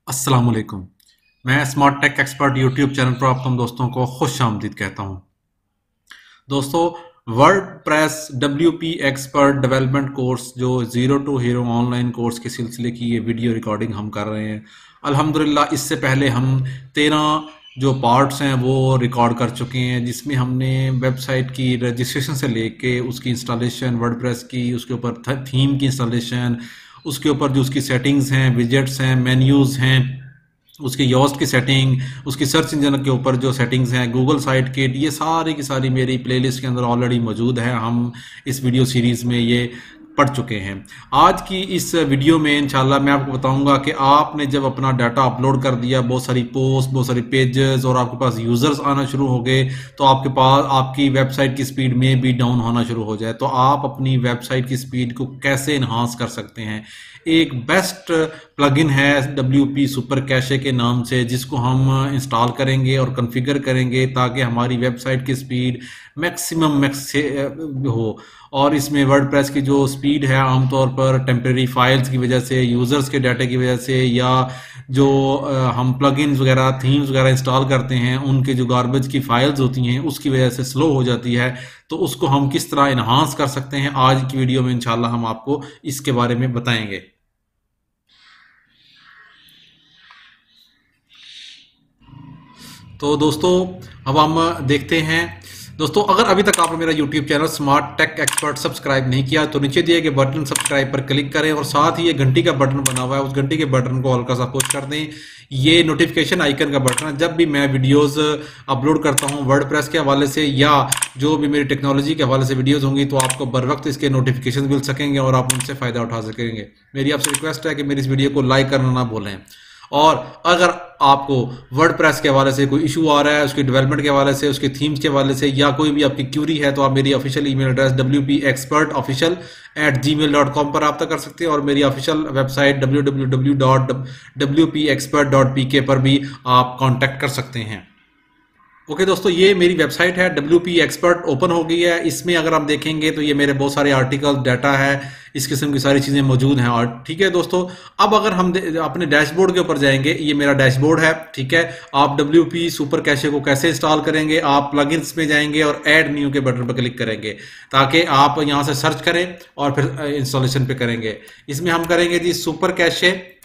अस्सलाम वालेकुम। मैं smart tech expert YouTube channel पर आप तुम दोस्तों को खुश आमदीद कहता हूं। दोस्तों, WordPress WP expert development course जो zero to hero online course के सिलसिले की ये वीडियो रिकॉर्डिंग हम कर रहे हैं। अल्हम्दुलिल्लाह इससे पहले हम 13 जो पार्ट्स हैं वो रिकॉर्ड कर चुके हैं, जिसमें हमने वेबसाइट की रजिस्ट्रेशन से लेके उसकी इंस्टॉलेशन, वर्डप्रेस की, उसके ऊपर थीम की इंस्टॉलेशन, उसके ऊपर जो उसकी सेटिंग्स हैं, विजेट्स हैं, मेन्यूज़ हैं, उसकी योस्ट की सेटिंग, उसकी सर्च इंजन के ऊपर जो सेटिंग्स हैं, गूगल साइट किट, ये सारी की सारी मेरी प्लेलिस्ट के अंदर ऑलरेडी मौजूद है। हम इस वीडियो सीरीज़ में ये पढ़ चुके हैं। आज की इस वीडियो में इंशाल्लाह मैं आपको बताऊंगा कि आपने जब अपना डाटा अपलोड कर दिया, बहुत सारी पोस्ट, बहुत सारी पेजेस और आपके पास यूज़र्स आना शुरू हो गए, तो आपके पास आपकी वेबसाइट की स्पीड में भी डाउन होना शुरू हो जाए, तो आप अपनी वेबसाइट की स्पीड को कैसे इन्हांस कर सकते हैं। एक बेस्ट प्लगइन है WP सुपर कैशे के नाम से, जिसको हम इंस्टॉल करेंगे और कॉन्फ़िगर करेंगे ताकि हमारी वेबसाइट की स्पीड मैक्सिमम हो। और इसमें वर्डप्रेस की जो स्पीड है आमतौर पर टेम्परेरी फाइल्स की वजह से, यूज़र्स के डाटा की वजह से, या जो हम प्लगइन्स वगैरह, थीम्स वगैरह इंस्टॉल करते हैं, उनके जो गार्बेज की फाइल्स होती हैं उसकी वजह से स्लो हो जाती है। तो उसको हम किस तरह इन्हांस कर सकते हैं, आज की वीडियो में इंशाल्लाह हम आपको इसके बारे में बताएंगे। तो दोस्तों, अब हम देखते हैं। दोस्तों, अगर अभी तक आपने मेरा YouTube channel smart tech expert subscribe नहीं किया तो नीचे दिए गए बटन सब्सक्राइब पर क्लिक करें और साथ ही ये घंटी का बटन बना हुआ है, उस घंटी के बटन को हल्का सा पुश कर दें। ये नोटिफिकेशन आइकन का बटन है। जब भी मैं वीडियोस अपलोड करता हूँ वर्डप्रेस के हवाले से या जो भी मेरी टेक्नोलॉजी के हवाले से वीडियोस होंगी, तो आपको बर वक्त इसके नोटिफिकेशन मिल सकेंगे और आप उनसे फ़ायदा उठा सकेंगे। मेरी आपसे रिक्वेस्ट है कि मेरी इस वीडियो को लाइक करना ना भूलें। और अगर आपको वर्डप्रेस के हवाले से कोई इशू आ रहा है, उसकी डेवलपमेंट के हवाले से, उसके थीम्स के हवाले से, या कोई भी आपकी क्यूरी है, तो आप मेरी ऑफिशियल ईमेल एड्रेस wpexpertofficial@gmail.com पर रब्ता कर सकते हैं और मेरी ऑफिशियल वेबसाइट www.wpexpert.pk पर भी आप कांटेक्ट कर सकते हैं। ओके दोस्तों, ये मेरी वेबसाइट है WP एक्सपर्ट, ओपन हो गई है। इसमें अगर आप देखेंगे तो ये मेरे बहुत सारे आर्टिकल, डाटा है, इस किस्म की सारी चीज़ें मौजूद हैं। और ठीक है दोस्तों, अब अगर हम अपने डैशबोर्ड के ऊपर जाएंगे, ये मेरा डैशबोर्ड है। ठीक है, आप WP सुपर कैशे को कैसे इंस्टॉल करेंगे, आप प्लगइन्स में जाएंगे और ऐड न्यू के बटन पर क्लिक करेंगे ताकि आप यहाँ से सर्च करें और फिर इंस्टॉलेशन पे करेंगे। इसमें हम करेंगे जी सुपर कैशे,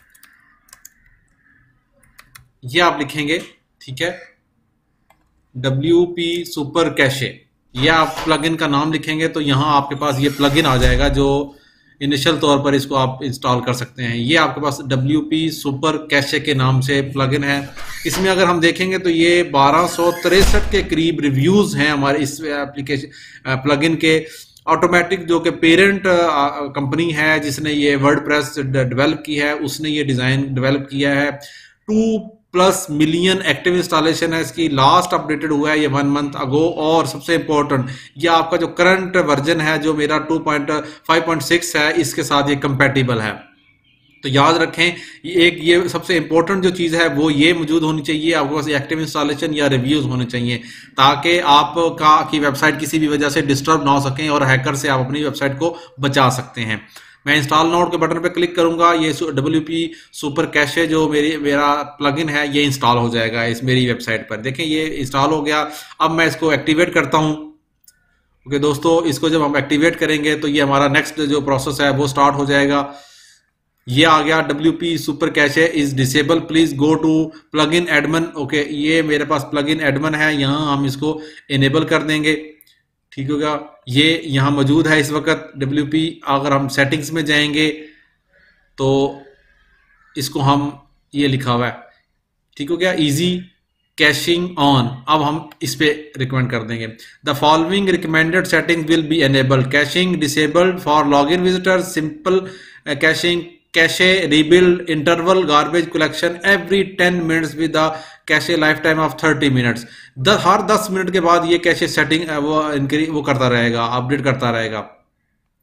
ये आप लिखेंगे। ठीक है, WP सुपर कैशे, या आप प्लगइन का नाम लिखेंगे तो यहाँ आपके पास ये प्लगइन आ जाएगा जो इनिशियल तौर पर इसको आप इंस्टॉल कर सकते हैं। ये आपके पास WP सुपर कैशे के नाम से प्लगइन है। इसमें अगर हम देखेंगे तो ये 1263 के करीब रिव्यूज हैं हमारे इस एप्लीकेशन प्लगइन के। ऑटोमेटिक जो कि पेरेंट कंपनी है जिसने ये वर्डप्रेस डेवलप की है, उसने ये डिज़ाइन डेवलप किया है। 2+ मिलियन एक्टिव इंस्टॉलेशन है इसकी। लास्ट अपडेटेड हुआ है ये 1 मंथ अगो। और सबसे इंपॉर्टेंट, ये आपका जो करंट वर्जन है, जो मेरा 2.5.6 है, इसके साथ ये कंपैटिबल है। तो याद रखें, ये सबसे इंपॉर्टेंट जो चीज़ है वो ये मौजूद होनी चाहिए, आपके पास एक्टिव इंस्टॉलेशन या रिव्यूज होने चाहिए ताकि आपका की वेबसाइट किसी भी वजह से डिस्टर्ब ना हो सकें और हैकर से आप अपनी वेबसाइट को बचा सकते हैं। मैं इंस्टॉल नाउ के बटन पे क्लिक करूंगा, ये WP सुपर कैशे जो मेरा प्लगइन है ये इंस्टॉल हो जाएगा इस मेरी वेबसाइट पर। देखें, ये इंस्टॉल हो गया। अब मैं इसको एक्टिवेट करता हूं। ओके दोस्तों, इसको जब हम एक्टिवेट करेंगे तो ये हमारा नेक्स्ट जो प्रोसेस है वो स्टार्ट हो जाएगा। ये आ गया WP super cache is disable, please go to plugin admin. Okay, ये मेरे पास प्लगइन एडमिन है, यहाँ हम इसको इनेबल कर देंगे। ठीक होगा, ये यहाँ मौजूद है इस वक्त WP। अगर हम सेटिंग्स में जाएंगे तो इसको हम, ये लिखा हुआ है, ठीक हो गया, इजी कैशिंग ऑन। अब हम इस पे रिकमेंड कर देंगे, the following recommended setting will be enabled, caching disabled for login visitor, simple caching, cache rebuild, interval garbage collection every 10 minutes with the cache life time of 30 minutes. Her 10 minute के बाद ये cache setting वो करता रहेगा, update करता रहेगा।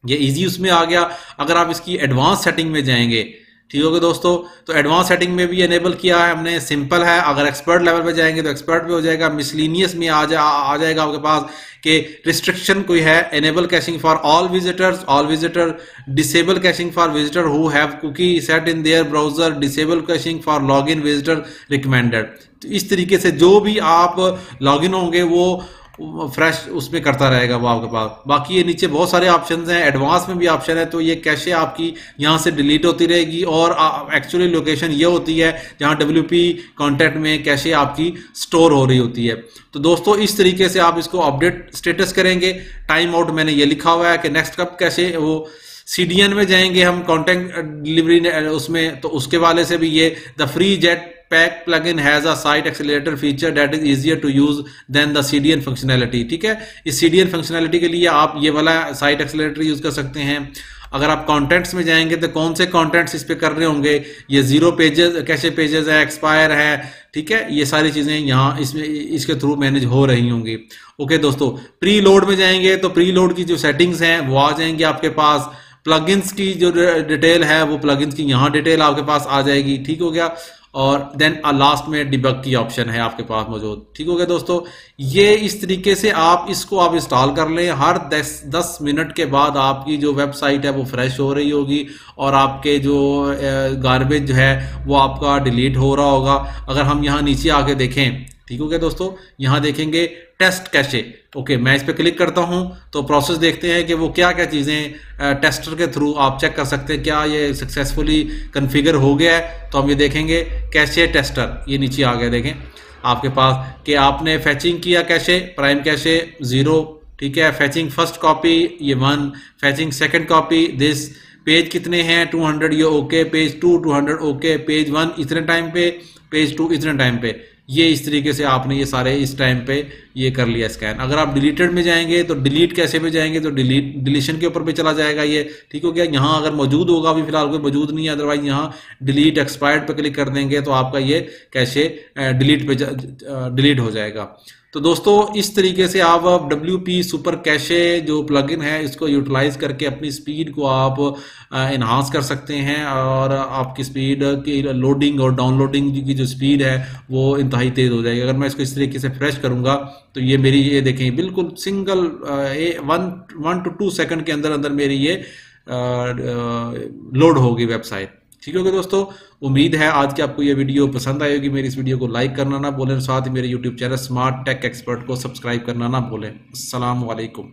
ये easy उसमें आ गया। अगर आप इसकी एडवांस सेटिंग में जाएंगे ठीक हो गया दोस्तों। तो एडवांस सेटिंग में भी एनेबल किया है हमने, सिंपल है। अगर एक्सपर्ट लेवल पे जाएंगे तो एक्सपर्ट पे हो जाएगा, मिसलिनियस में आ जाएगा आपके पास कि रिस्ट्रिक्शन कोई है, enable caching for all visitor, disable caching for visitor who have cookie set in their browser, disable caching for log in visitor recommended. तो इस तरीके से जो भी आप लॉग इन होंगे वो फ्रेश उसमें करता रहेगा वो आपके पास। बाकी ये नीचे बहुत सारे ऑप्शंस हैं, एडवांस में भी ऑप्शन है, तो ये कैशे आपकी यहाँ से डिलीट होती रहेगी और एक्चुअली लोकेशन ये होती है जहाँ WP कॉन्टैक्ट में कैशे आपकी स्टोर हो रही होती है। तो दोस्तों इस तरीके से आप इसको अपडेट स्टेटस करेंगे। टाइम आउट मैंने ये लिखा हुआ है कि नेक्स्ट कब कैशे, वो CDN में जाएंगे हम कॉन्टेंट डिलीवरी उसमें, तो उसके वाले से भी ये the free jetpack plugin has a site accelerator feature that is easier to use than the CDN functionality. ठीक है, इस CDN फंक्शनैलिटी के लिए आप ये वाला साइट एक्सेलरेटर यूज कर सकते हैं। अगर आप कंटेंट्स में जाएंगे तो कौन से कंटेंट्स इस पे कर रहे होंगे, ये 0 पेजेस कैशे पेजेस है, एक्सपायर है, ठीक है, ये सारी चीजें यहाँ इसमें इसके थ्रू मैनेज हो रही होंगी। ओके दोस्तों, प्री लोड में जाएंगे तो प्री लोड की जो सेटिंग्स हैं वो आ जाएंगी आपके पास। प्लगइन्स की जो डिटेल है वो प्लगइन्स की यहाँ डिटेल आपके पास आ जाएगी। ठीक हो गया, और देन लास्ट में डिबग की ऑप्शन है आपके पास मौजूद। ठीक हो गया दोस्तों, ये इस तरीके से आप इसको आप इंस्टॉल कर लें। हर 10 मिनट के बाद आपकी जो वेबसाइट है वो फ्रेश हो रही होगी और आपके जो गार्बेज है वो आपका डिलीट हो रहा होगा। अगर हम यहाँ नीचे आके देखें, ठीक हो गया दोस्तों, यहाँ देखेंगे टेस्ट कैशे। ओके, मैं इस पर क्लिक करता हूँ तो प्रोसेस देखते हैं कि वो क्या क्या चीज़ें टेस्टर के थ्रू आप चेक कर सकते हैं क्या ये सक्सेसफुली कन्फिगर हो गया है। तो हम ये देखेंगे कैशे टेस्टर, ये नीचे आ गया, देखें आपके पास कि आपने फैचिंग किया कैशे, प्राइम कैशे 0, ठीक है, फैचिंग फर्स्ट कॉपी ये 1, फैचिंग सेकेंड कॉपी दिस, पेज कितने हैं 200 ये ओके, पेज 2 200 ओके, पेज 1 इतने टाइम पे, पेज 2 इतने टाइम पे। ये इस तरीके से आपने ये सारे इस टाइम पे ये कर लिया स्कैन। अगर आप डिलीटेड में जाएंगे तो डिलीट कैसे पे जाएंगे तो डिलीशन के ऊपर पे चला जाएगा ये। ठीक हो गया, यहाँ अगर मौजूद होगा, अभी फिलहाल कोई मौजूद नहीं है, अदरवाइज यहाँ डिलीट एक्सपायर्ड पे क्लिक कर देंगे तो आपका ये कैशे डिलीट पे डिलीट हो जाएगा। तो दोस्तों इस तरीके से आप WP सुपर कैशे जो प्लगइन है इसको यूटिलाइज करके अपनी स्पीड को आप इन्हांस कर सकते हैं और आपकी स्पीड की लोडिंग और डाउनलोडिंग की जो स्पीड है वो इंतहाई तेज़ हो जाएगी। अगर मैं इसको इस तरीके से फ्रेश करूंगा तो ये मेरी ये देखें बिल्कुल सिंगल 1 to 2 सेकंड के अंदर अंदर मेरी ये लोड होगी वेबसाइट। ठीक है दोस्तों, उम्मीद है आज की आपको ये वीडियो पसंद आएगी। मेरी इस वीडियो को लाइक करना ना भूलें, साथ ही मेरे YouTube channel smart tech expert को सब्सक्राइब करना ना भूलें। अस्सलाम वालेकुम।